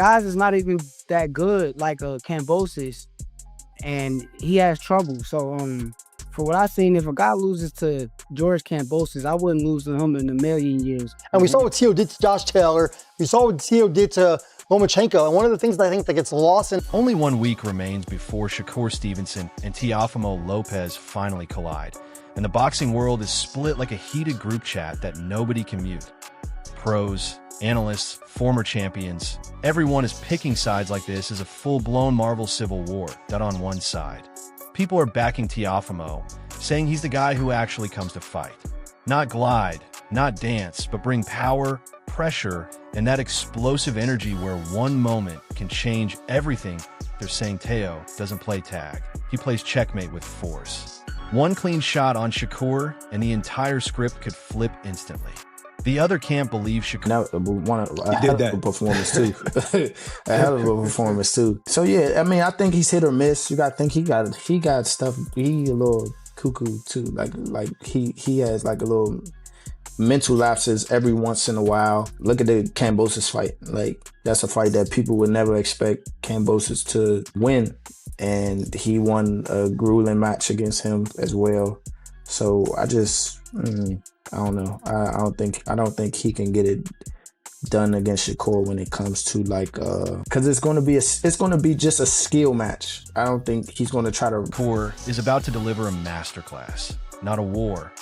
guys is not even that good like Kambosos, and he has trouble. So for what I've seen, if a guy loses to George Kambosos, I wouldn't lose to him in a million years. And we saw what Teo did to Josh Taylor. We saw what Teo did to Lomachenko. And one of the things that I think that gets lost in... Only 1 week remains before Shakur Stevenson and Teofimo Lopez finally collide. And the boxing world is split like a heated group chat that nobody can mute. Pros, analysts, former champions, everyone is picking sides like this as a full-blown Marvel Civil War done on one side. People are backing Teofimo, saying he's the guy who actually comes to fight. Not glide, not dance, but bring power, pressure, and that explosive energy where one moment can change everything. They're saying Teo doesn't play tag. He plays checkmate with force. One clean shot on Shakur, and the entire script could flip instantly. The other can't believe Shakur. A hell of a performance too. A hell of a performance too. So yeah, I mean, I think he's hit or miss. You got to think he got stuff. He a little cuckoo too. Like he has like a little mental lapses every once in a while. Look at the Kambosos fight. Like that's a fight that people would never expect Kambosos to win, and he won a grueling match against him as well. So I just. I don't know. I don't think he can get it done against Shakur when it comes to like because it's going to be just a skill match. I don't think he's going to try to. Shakur is about to deliver a masterclass, not a war,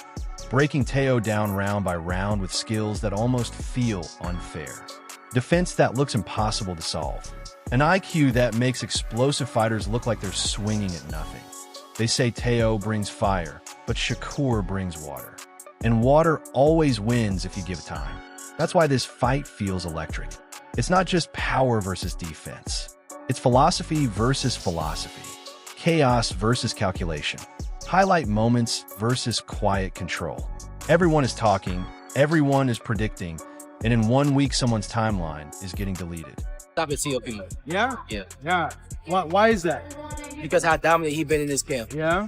breaking Teo down round by round with skills that almost feel unfair, defense that looks impossible to solve, an IQ that makes explosive fighters look like they're swinging at nothing. They say Teo brings fire, but Shakur brings water. And water always wins if you give it time. That's why this fight feels electric. It's not just power versus defense. It's philosophy versus philosophy. Chaos versus calculation. Highlight moments versus quiet control. Everyone is talking, everyone is predicting, and in 1 week someone's timeline is getting deleted. Stop it, Teofimo. Yeah? Yeah. Yeah. Why is that? Because how dominant he been in this camp. Yeah?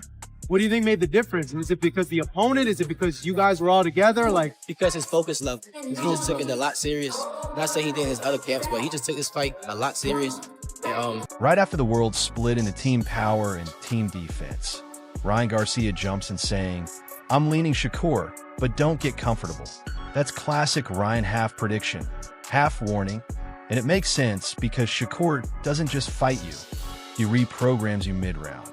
What do you think made the difference? Is it because the opponent? Is it because you guys were all together? Like because his focus level. He just took it a lot serious. Not saying he did in his other camps, but he just took this fight a lot serious. And, right after the world split into team power and team defense, Ryan Garcia jumps in saying, "I'm leaning Shakur, but don't get comfortable." That's classic Ryan half prediction, half warning, and it makes sense because Shakur doesn't just fight you, he reprograms you mid-round.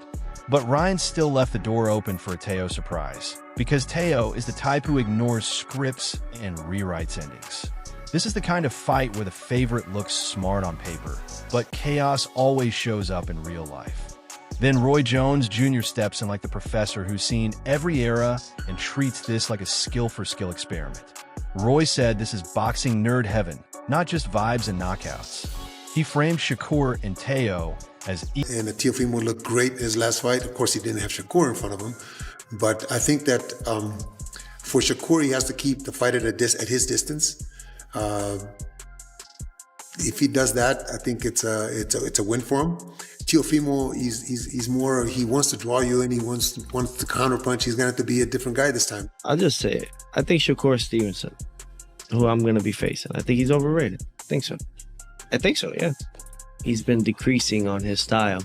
But Ryan still left the door open for a Teo surprise, because Teo is the type who ignores scripts and rewrites endings. This is the kind of fight where the favorite looks smart on paper, but chaos always shows up in real life. Then Roy Jones Jr. steps in like the professor who's seen every era and treats this like a skill-for-skill experiment. Roy said this is boxing nerd heaven, not just vibes and knockouts. He framed Shakur and Teo as and Teofimo looked great in his last fight. Of course, he didn't have Shakur in front of him. But I think that for Shakur, he has to keep the fight at his distance. If he does that, I think it's a win for him. Teofimo, he's more, he wants to draw you and he wants to counterpunch. He's going to have to be a different guy this time. I'll just say it. I think Shakur Stevenson, who I'm going to be facing, I think he's overrated. I think so, yeah. He's been decreasing on his style.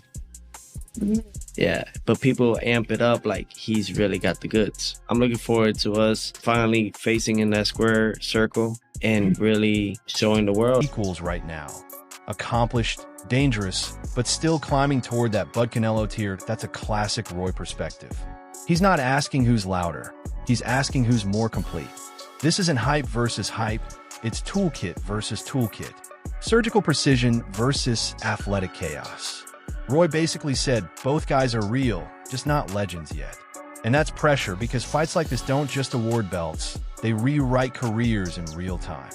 Yeah, but people amp it up like he's really got the goods. I'm looking forward to us finally facing in that square circle and really showing the world. Equals right now. Accomplished, dangerous, but still climbing toward that Bud Canelo tier. That's a classic Roy perspective. He's not asking who's louder. He's asking who's more complete. This isn't hype versus hype. It's toolkit versus toolkit. Surgical precision versus athletic chaos. Roy basically said both guys are real, just not legends yet. And that's pressure because fights like this don't just award belts, they rewrite careers in real time.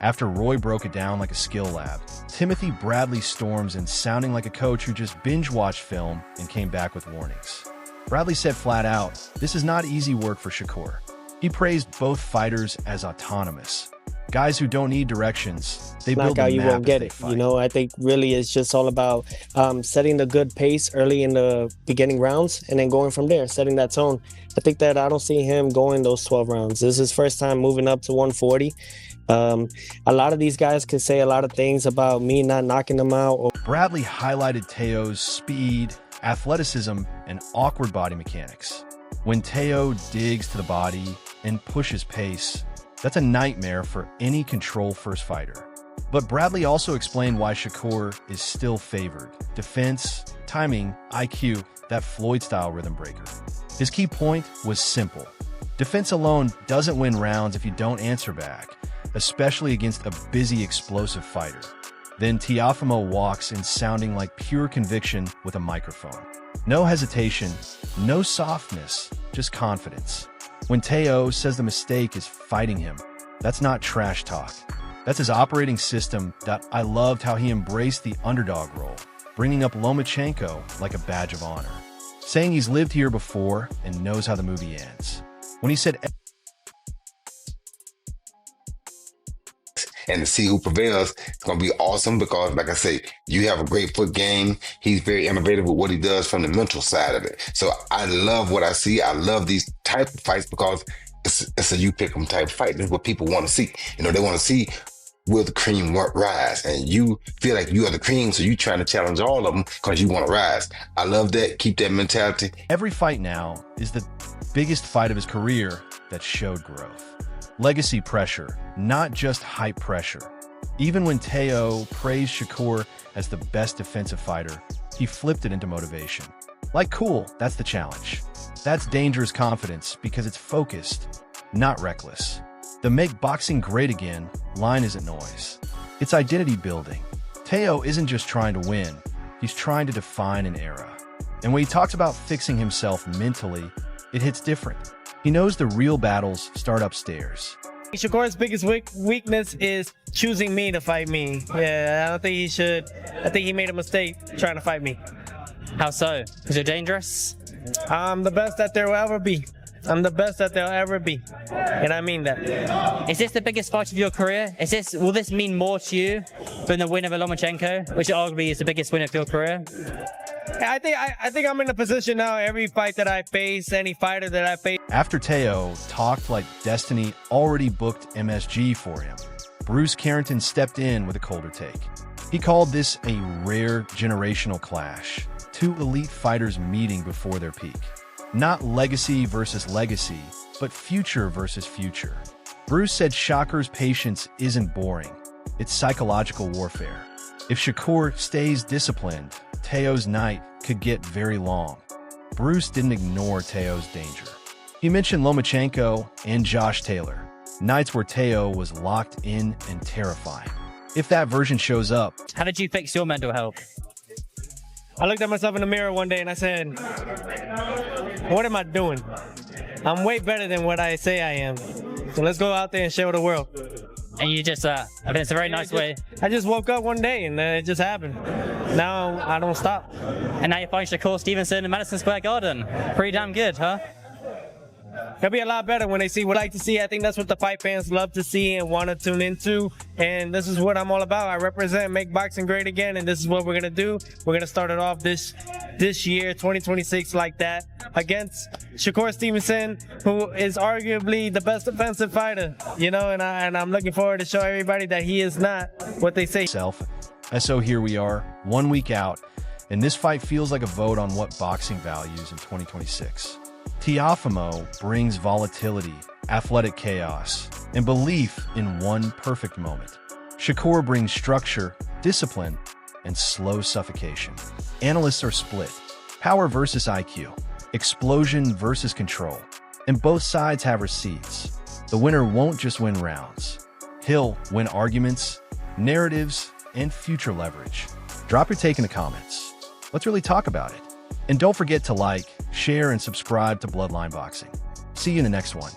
After Roy broke it down like a skill lab, Timothy Bradley storms in sounding like a coach who just binge-watched film and came back with warnings. Bradley said flat out, this is not easy work for Shakur. He praised both fighters as autonomous. Guys who don't need directions, they build a map you won't get as they it. fight. You know, I think really it's just all about setting the good pace early in the beginning rounds and then going from there, setting that tone. I think that I don't see him going those 12 rounds. This is his first time moving up to 140. A lot of these guys could say a lot of things about me not knocking them out. Bradley highlighted Teo's speed, athleticism, and awkward body mechanics. When Teo digs to the body and pushes pace, that's a nightmare for any control-first fighter. But Bradley also explained why Shakur is still favored. Defense, timing, IQ, that Floyd-style rhythm breaker. His key point was simple. Defense alone doesn't win rounds if you don't answer back, especially against a busy, explosive fighter. Then Teofimo walks in sounding like pure conviction with a microphone. No hesitation, no softness, just confidence. When Teo says the mistake is fighting him, that's not trash talk. That's his operating system. That I loved how he embraced the underdog role, bringing up Lomachenko like a badge of honor, saying he's lived here before and knows how the movie ends. When he said, and to see who prevails, it's going to be awesome because, like I say, you have a great foot game. He's very innovative with what he does from the mental side of it. So I love what I see. I love these type of fights because it's a you pick 'em type fight. This is what people want to see. You know, they want to see, will the cream rise? And you feel like you are the cream, so you trying to challenge all of them because you want to rise. I love that. Keep that mentality. every fight now is the biggest fight of his career that showed growth. Legacy pressure, not just hype pressure. Even when Teo praised Shakur as the best defensive fighter, he flipped it into motivation. Like, cool, that's the challenge. That's dangerous confidence because it's focused, not reckless. The make boxing great again line isn't noise. It's identity building. Teo isn't just trying to win, he's trying to define an era. And when he talks about fixing himself mentally, it hits different. He knows the real battles start upstairs. Shakur's biggest weakness is choosing me to fight me. Yeah, I don't think he should. I think he made a mistake trying to fight me. How so? Because you're dangerous? I'm the best that there will ever be. I'm the best that there'll ever be. And I mean that. Is this the biggest fight of your career? Will this mean more to you than the win of Lomachenko, which arguably is the biggest win of your career? I think I'm in a position now, every fight that I face, any fighter that I face. After Teo talked like Destiny already booked MSG for him, Bruce Carrington stepped in with a colder take. He called this a rare generational clash, two elite fighters meeting before their peak. Not legacy versus legacy, but future versus future. Bruce said Shakur's patience isn't boring, it's psychological warfare. If Shakur stays disciplined, Teo's night could get very long. Bruce didn't ignore Teo's danger. He mentioned Lomachenko and Josh Taylor, nights where Teo was locked in and terrifying. If that version shows up, how did you fix your mental health? I looked at myself in the mirror one day and I said, what am I doing? I'm way better than what I say I am. So let's go out there and show the world. And you just, I think it's a very nice way. I just woke up one day and it just happened. Now I don't stop. And now you're fighting Shakur Stevenson in Madison Square Garden. Pretty damn good, huh? It'll be a lot better when they see what I like to see. I think that's what the fight fans love to see and want to tune into. And this is what I'm all about. I represent Make Boxing Great Again, and this is what we're going to do. We're going to start it off this year, 2026, like that, against Shakur Stevenson, who is arguably the best defensive fighter, you know, and I'm looking forward to show everybody that he is not what they say. So here we are, 1 week out, and this fight feels like a vote on what boxing values in 2026. Teofimo brings volatility, athletic chaos, and belief in one perfect moment. Shakur brings structure, discipline, and slow suffocation. Analysts are split. Power versus IQ. Explosion versus control. And both sides have receipts. The winner won't just win rounds. He'll win arguments, narratives, and future leverage. Drop your take in the comments. Let's really talk about it. And don't forget to like, share, and subscribe to Bloodline Boxing. See you in the next one.